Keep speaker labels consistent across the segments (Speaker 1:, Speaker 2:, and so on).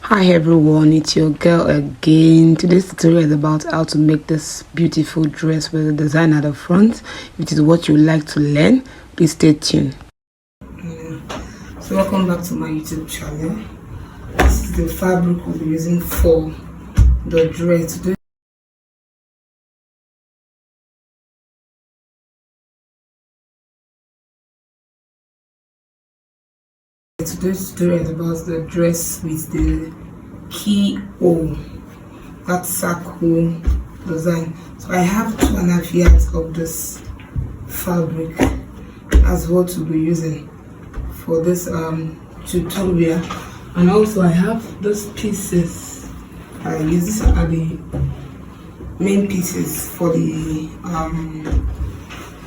Speaker 1: Hi everyone, it's your girl again. Today's tutorial is about how to make this beautiful dress with a design at the front. If it is what you like to learn, please stay tuned. So welcome back to my YouTube channel. This is the fabric we'll be using for the dress. Today's tutorial is about the dress with the keyhole, that circle design. So I have 2.5 yards of this fabric as what we'll be using for this tutorial, and also I have those pieces. I use these are the main pieces for the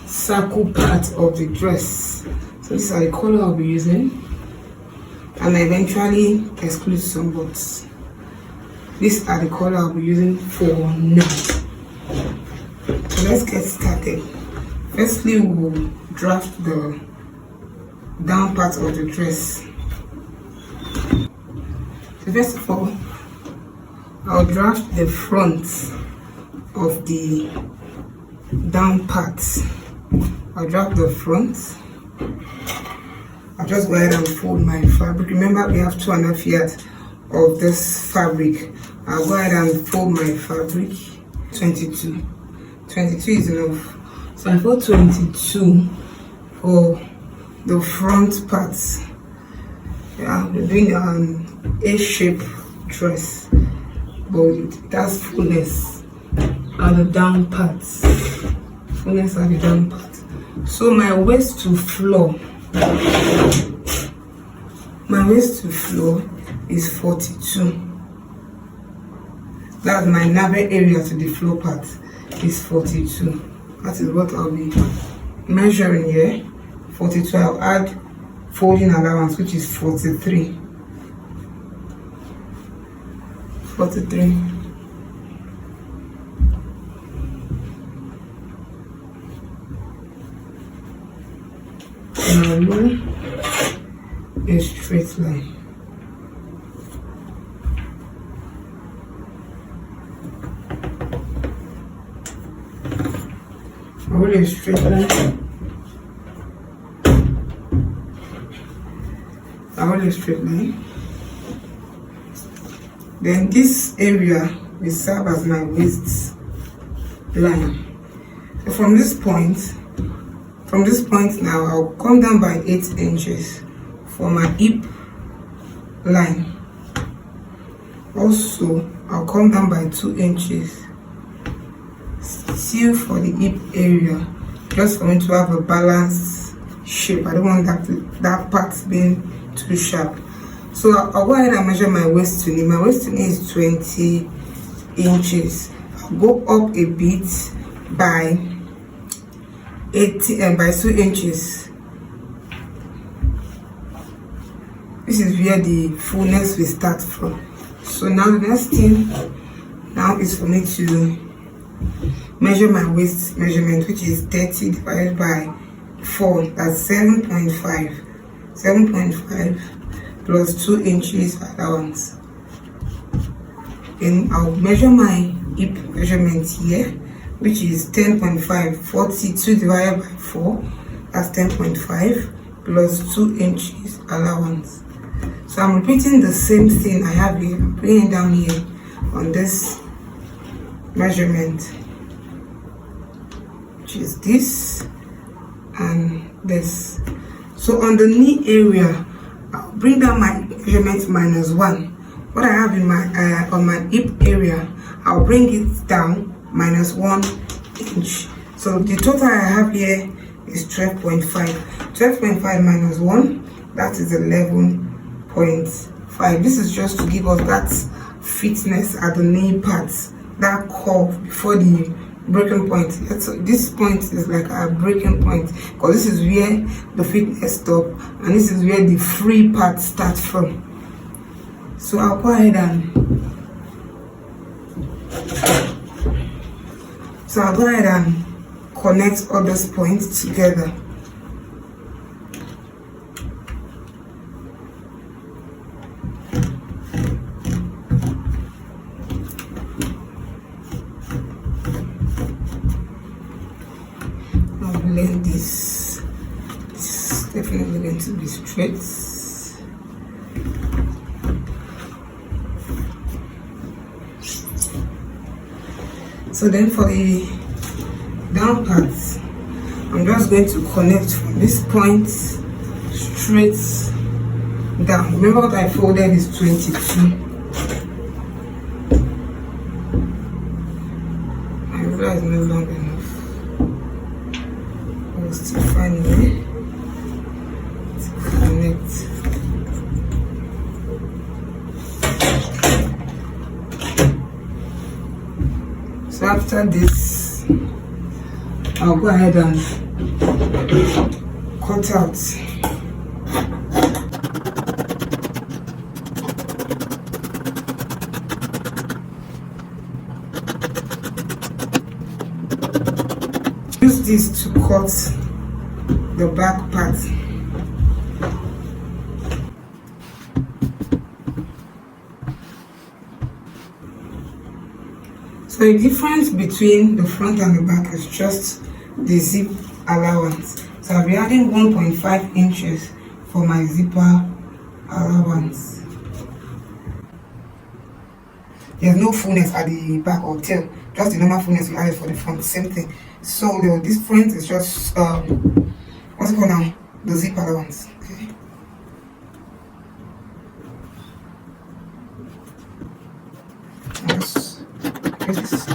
Speaker 1: circle part of the dress. So these are the color I'll be using, and I eventually exclude some, but these are the color I'll be using for now. So let's get started. Firstly, we'll draft the down part of the dress. So first of all, I'll draft the front of the down part. I'll draft the front. I'll just go ahead and fold my fabric. Remember, we have 2.5 yards of this fabric. I'll go ahead and fold my fabric. 22 is enough. So I fold 22 for the front part. Yeah, we're doing an A-shape dress, but it has fullness at the down part. Fullness at the down part. So my waist to floor. My waist to floor is 42. That's my navel area to the floor part is 42. That is what I'll be measuring here. 42. I'll add folding allowance, which is 43. 43. Now rule a straight line. Roll a straight line. Roll a straight line. Then this area will serve as my waist line. So from this point now, I'll come down by 8 inches for my hip line. Also, I'll come down by 2 inches still for the hip area, just for me to have a balanced shape. I don't want that part being too sharp. So I'll go ahead and measure my waist to knee. My waist to knee is 20 inches. I'll go up a bit by 2 inches. This is where the fullness will start from. So now the next thing now is for me to measure my waist measurement, which is 30 divided by 4. That's 7.5. 7.5 plus 2 inches allowance. Then I'll measure my hip measurement here, which is 10.5. 42 divided by 4, that's 10.5 plus 2 inches allowance. So I'm repeating the same thing I have here. I'm putting it down here on this measurement, which is this and this. So on the knee area, I'll bring down my measurement -1. What I have in my on my hip area, I'll bring it down -1 inch. So the total I have here is 12.5. 12.5 minus 1, that is 11.5. This is just to give us that fitness at the knee part, that curve before the breaking point. So this point is like a breaking point, because this is where the fitness stop and this is where the free part starts from. So I'll go ahead and connect all those points together. blend this. It's definitely going to be straight. So then for the down parts, I'm just going to connect from this point straight down. Remember what I folded is 22. I realize no long enough. I will still find a way to connect. So after this, I'll go ahead and cut out. Use this to cut the back part. So the difference between the front and the back is just the zip allowance. So I'll be adding 1.5 inches for my zipper allowance. There's no fullness at the back or tail, just the normal fullness we added for the front, same thing. So the difference is just what's it called now? The zip allowance. Okay. Let's put this.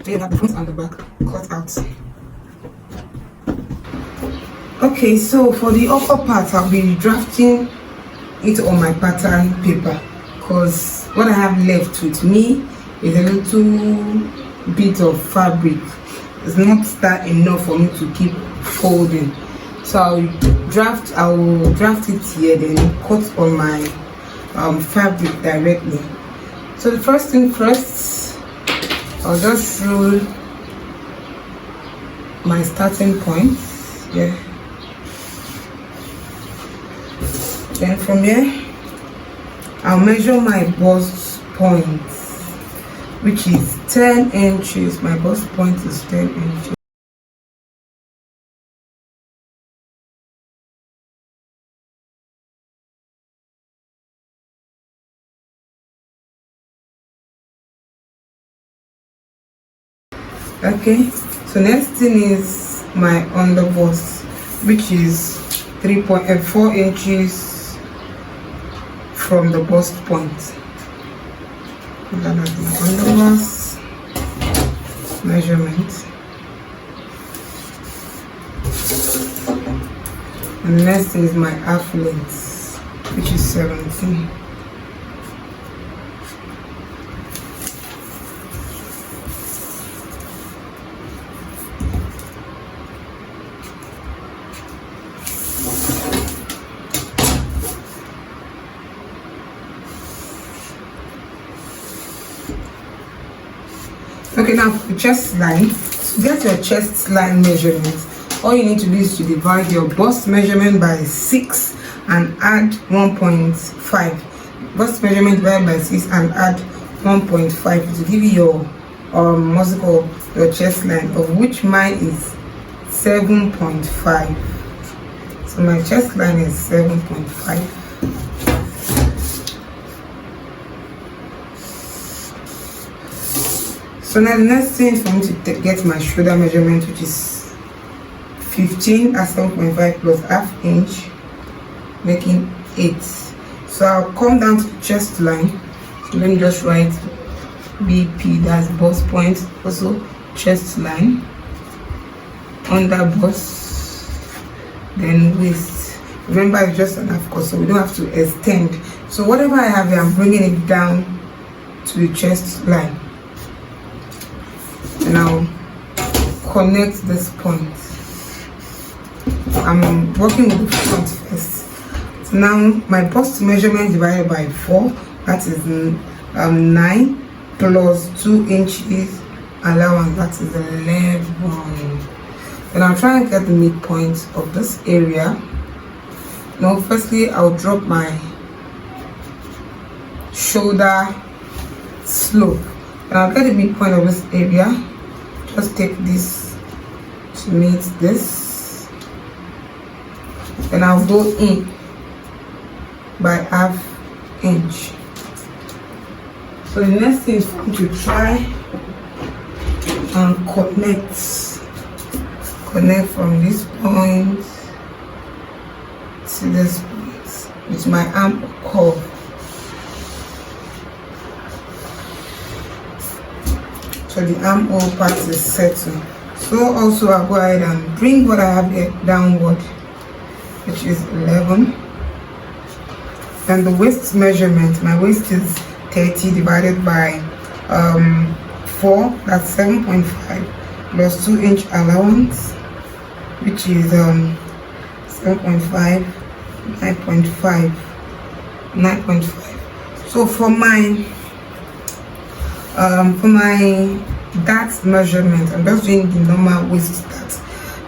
Speaker 1: So you have the front and the back cut out. Okay, so for the upper part, I'll be drafting it on my pattern paper because what I have left with me is a little bit of fabric. It's not that enough for me to keep folding. So I will draft it here, then cut on my fabric directly. So the first thing first, I'll just roll my starting point. Yeah. Then from here, I'll measure my bust point, which is 10 inches. My bust point is 10 inches. Okay, so next thing is my under bust, which is 3.4 inches from the bust point. That is my under bust measurement. And the next thing is my half length, which is 17. Okay, now for the chest line, to get your chest line measurement, all you need to do is to divide your bust measurement by 6 and add 1.5. Bust measurement divided by 6 and add 1.5 to give you your your chest line, of which mine is 7.5. So my chest line is 7.5. So now the next thing is for me to get my shoulder measurement, which is 15 at 7.5 plus half inch, making 8. So I'll come down to the chest line. So let me just write BP, that's bust point, also chest line, under bust, then waist. Remember, it's just an half cut, so we don't have to extend. So whatever I have here, I'm bringing it down to the chest line. Now connect this point. I'm working with the front first. So now my bust measurement divided by 4, that is 9, plus 2 inches allowance, that is 11. Then I'll try and get the midpoint of this area. Now firstly I'll drop my shoulder slope, and I'll get the midpoint of this area. Just take this to meet this, then I'll go in by ½ inch. So the next thing is for me to try and connect from this point to this point with my arm curve. So the armhole part is settled. So also I'll go ahead and bring what I have here downward, which is 11. And the waist measurement, my waist is 30 divided by 4, that's 7.5, plus 2 inch allowance, which is 7.5, 9.5. So for my dart measurement, I'm just doing the normal waist dart.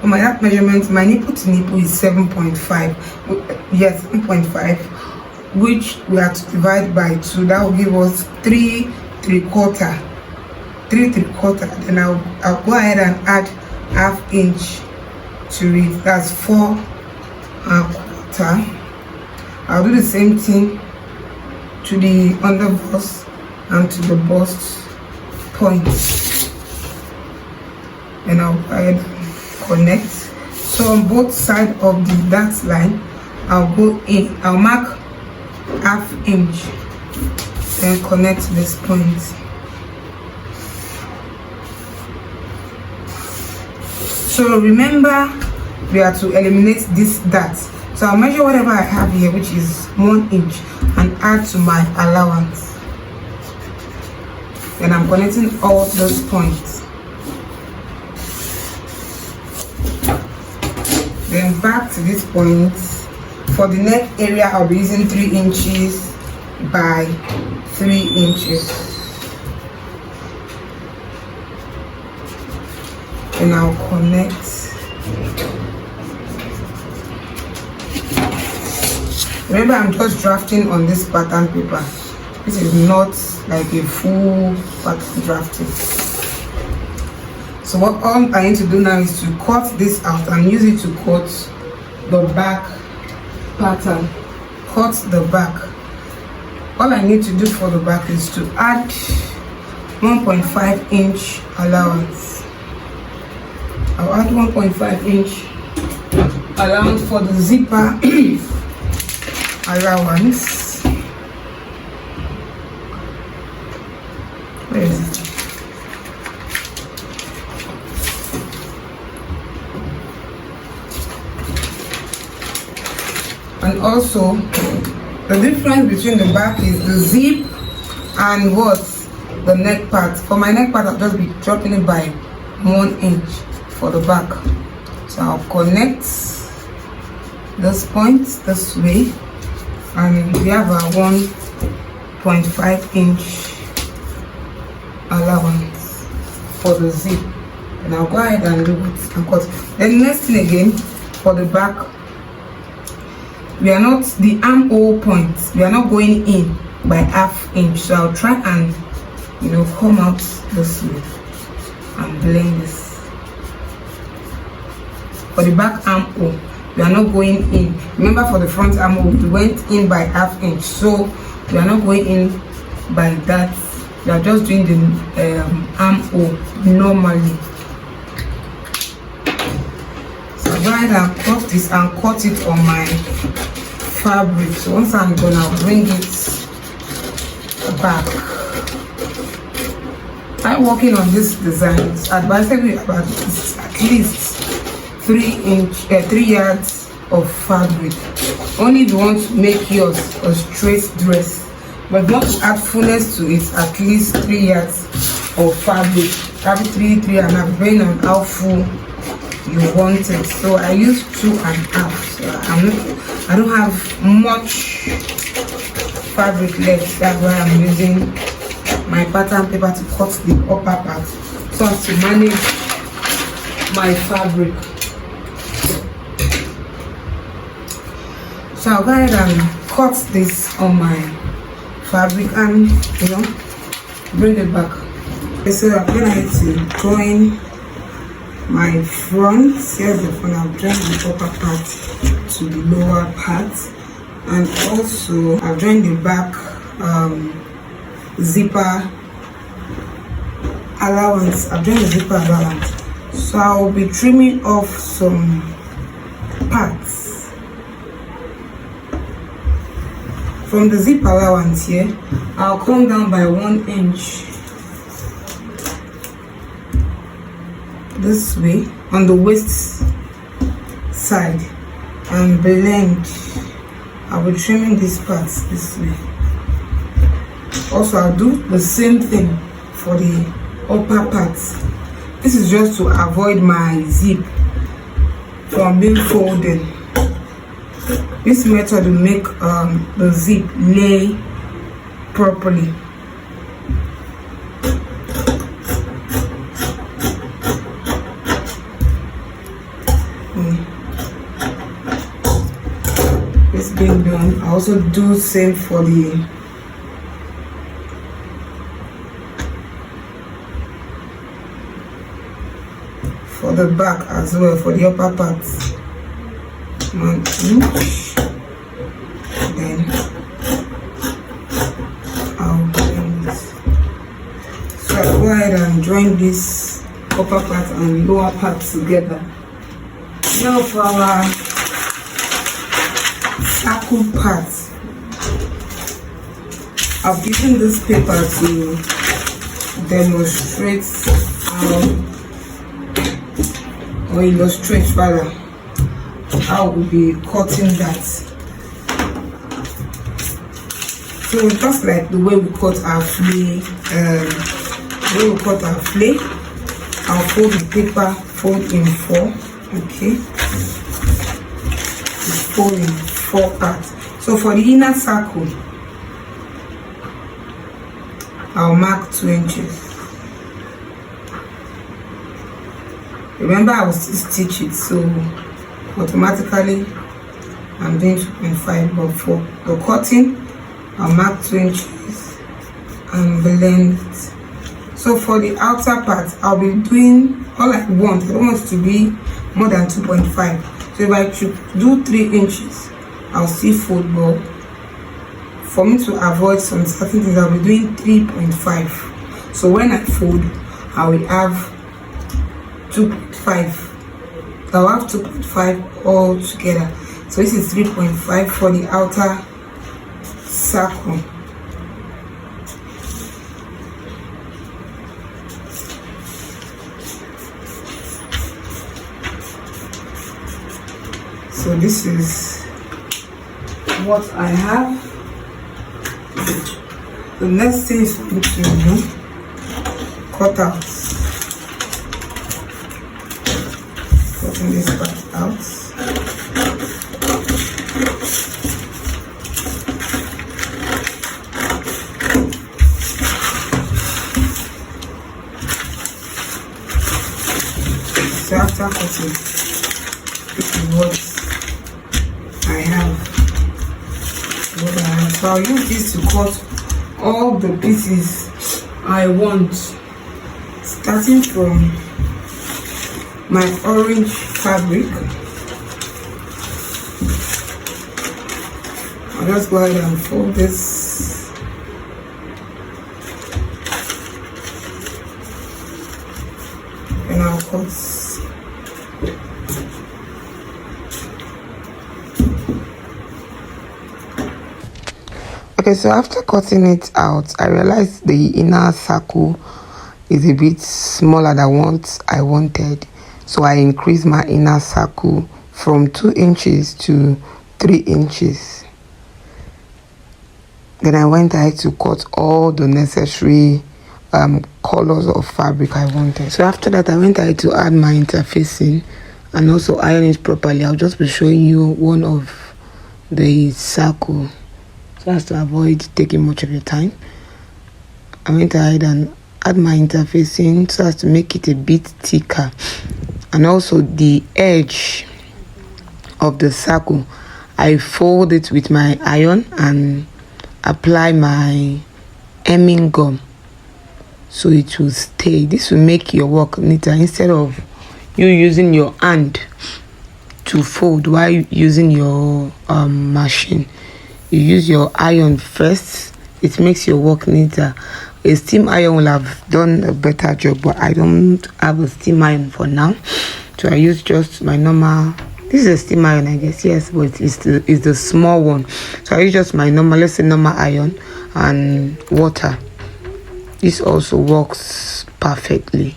Speaker 1: For my dart measurement, my nipple to nipple is 7.5. Yes, 7.5, which we have to divide by 2. That will give us 3 3/4. Then I'll go ahead and add ½ inch to it. That's 4 1/4. I'll do the same thing to the under bust and to the bust point. And I'll go ahead and connect. So on both sides of the dart line, I'll go in. I'll mark ½ inch and connect this point. So remember, we are to eliminate this dart. So I'll measure whatever I have here, which is 1 inch, and add to my allowance. Then I'm connecting all those points. Then back to this point. For the neck area, I'll be using 3 inches by 3 inches. And I'll connect. Remember, I'm just drafting on this pattern paper. This is not like a full pattern drafting. So what all I need to do now is to cut this out and use it to cut the back pattern. Cut the back. All I need to do for the back is to add 1.5 inch allowance. I'll add 1.5 inch allowance for the zipper allowance. Where is it? And also the difference between the back is the zip and what? The neck part. For my neck part, I'll just be dropping it by 1 inch for the back. So I'll connect this point this way, and we have a 1.5 inch allowance for the zip. And I'll go ahead and do it and cut. Then next thing again, for the back, we are not the armhole point, we are not going in by ½ inch. So I'll try and come out this way and blend this. For the back armhole, we are not going in. Remember, for the front armhole, we went in by ½ inch. So we are not going in by that. We are just doing the armhole normally. So I'll go ahead and cut this and cut it on my fabric. So once I'm done, I'll bring it back. I'm working on this design. It's advisable about at least 3 yards of fabric. Only if you want to make yours a straight dress, but if you want to add fullness to it, at least 3 yards of fabric. Probably 3 and a half, depending on how full you want it. So I use 2.5. So I don't have much fabric left. That's why I'm using my pattern paper to cut the upper part so as to manage my fabric. So I'll go ahead and cut this on my fabric and bring it back. Okay, so I'm going to join my front. Here's the front. I've joined the upper part to the lower part, and also I've joined the back zipper allowance. I've joined the zipper allowance. So I'll be trimming off some parts from the zip allowance here. I'll come down by 1 inch this way on the waist side and blend. I'll be trimming these parts this way. Also, I'll do the same thing for the upper parts. This is just to avoid my zip from being folded. This method will make the zip lay properly. This being done, I also do the same for the back as well, for the upper parts. 1 inch. Then I'll join this. So I'll go ahead and join this upper part and lower part together. Now for our circle part, I've given this paper to demonstrate or illustrate rather how we'll be cutting that. So just like the way we cut our flay, I'll fold the paper, fold in 4. Okay, fold in 4 parts. So for the inner circle, I'll mark 2 inches. Remember, I will still stitch it, so automatically I'm doing 2.5, but for the cutting I'll mark 2 inches and blend it. So for the outer part, I'll be doing all I want. I don't want it to be more than 2.5. So if I should do 3 inches, I'll still fold, but for me to avoid some certain things, I'll be doing 3.5. So when I fold, I will have 2.5. I'll have 2.5 all together. So this is 3.5 for the outer circle. So this is what I have. The next thing is to cut out. Cutting this part out. So after cutting, this is what I have. So I'll use this to cut all the pieces I want, starting from my orange fabric. I'll just go ahead and fold this. And I'll cut. Okay, so after cutting it out, I realized the inner circle is a bit smaller than what I wanted. So I increased my inner circle from 2 inches to 3 inches. Then I went ahead to cut all the necessary colors of fabric I wanted. So after that, I went ahead to add my interfacing and also iron it properly. I'll just be showing you one of the circle so as to avoid taking much of your time. I went ahead and add my interfacing so as to make it a bit thicker, and also the edge of the circle I fold it with my iron and apply my hemming gum so it will stay. This will make your work neater instead of you using your hand to fold while using your machine. You use your iron first. It makes your work neater. A steam iron will have done a better job, but I don't have a steam iron for now, so I use just my normal. This is a steam iron, I guess, yes, but it's the small one. So I use just my normal, let's say normal iron and water. This also works perfectly.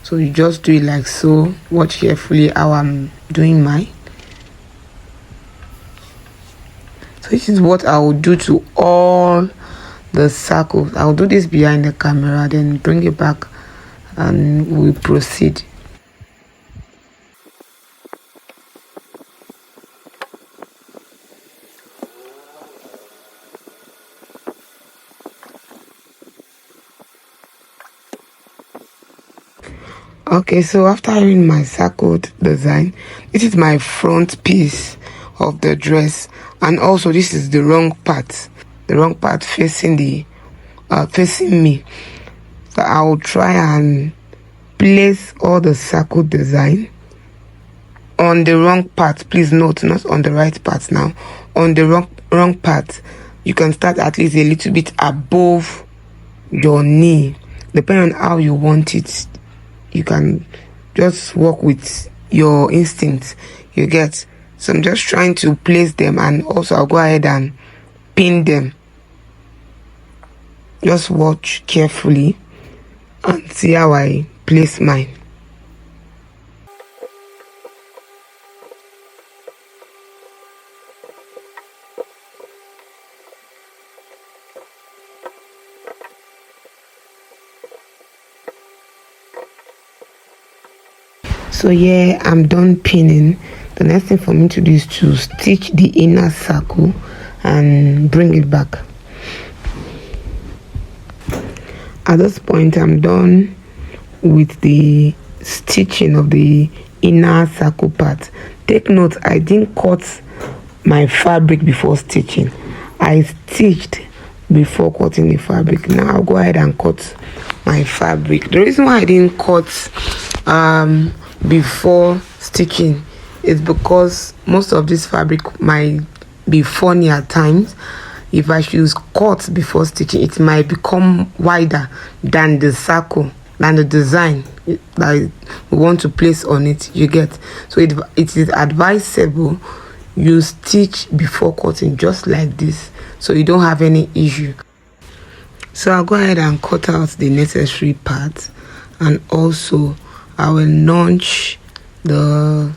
Speaker 1: So you just do it like so. Watch carefully how I'm doing mine. So this is what I will do to all the circles. I'll do this behind the camera, then bring it back and we'll proceed. Okay, so after having my circled design, this is my front piece of the dress, and also this is the wrong part facing the facing me. So I will try and place all the circle design on the wrong part. Please note, not on the right part now, on the wrong part. You can start at least a little bit above your knee, depending on how you want it. You can just work with your instincts, you get. So I'm just trying to place them, and also I'll go ahead and pin them. Just watch carefully and see how I place mine. So yeah, I'm done pinning. The next thing for me to do is to stitch the inner circle and bring it back. At this point, I'm done with the stitching of the inner circle part. Take note, I didn't cut my fabric before stitching. I stitched before cutting the fabric. Now I'll go ahead and cut my fabric. The reason why I didn't cut before stitching is because most of this fabric might be funny at times. If I choose cut before stitching, it might become wider than the circle, than the design that we want to place on it, you get. So it is advisable you stitch before cutting, just like this, so you don't have any issue. So I'll go ahead and cut out the necessary parts, and also I will launch the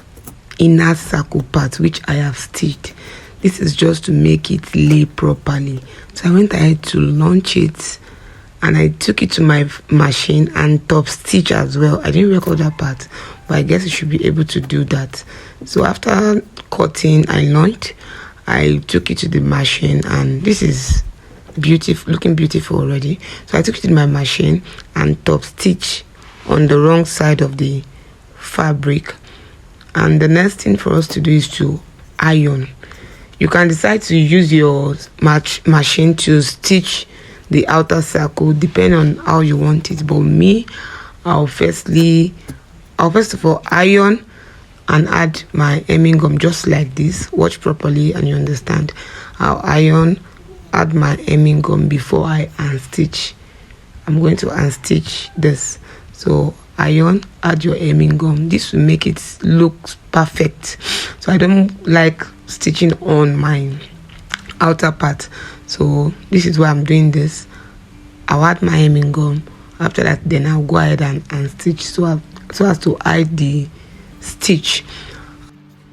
Speaker 1: inner circle part which I have stitched. This is just to make it lay properly. So I went ahead to launch it, and I took it to my machine and top stitch as well. I didn't record that part, but I guess you should be able to do that. So after cutting, I launched, I took it to the machine, and this is beautiful, looking beautiful already. So I took it to my machine and top stitch on the wrong side of the fabric. And the next thing for us to do is to iron. You can decide to use your machine to stitch the outer circle depending on how you want it, but me, I'll first of all iron and add my hemming gum just like this. Watch properly and you understand. I'll iron, add my hemming gum before I unstitch. I'm going to unstitch this. So iron, add your hemming gum. This will make it look perfect. So I don't like stitching on my outer part, so this is why I'm doing this. I'll add my hemming gum. After that, then I'll go ahead and stitch so as to hide the stitch.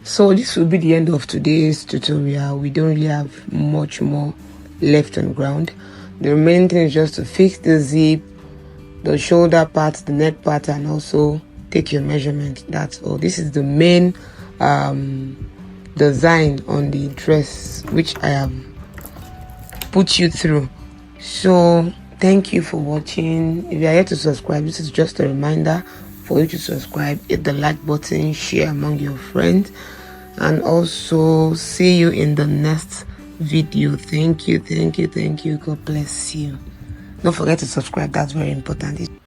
Speaker 1: So this will be the end of today's tutorial. We don't really have much more left on ground. The remaining thing is just to fix the zip, the shoulder part, the neck part, and also take your measurement. That's all. This is the main design on the dress which I have put you through. So thank you for watching. If you are yet to subscribe, this is just a reminder for you to subscribe, hit the like button, share among your friends, and also see you in the next video. Thank you. God bless you. Don't forget to subscribe, that's very important.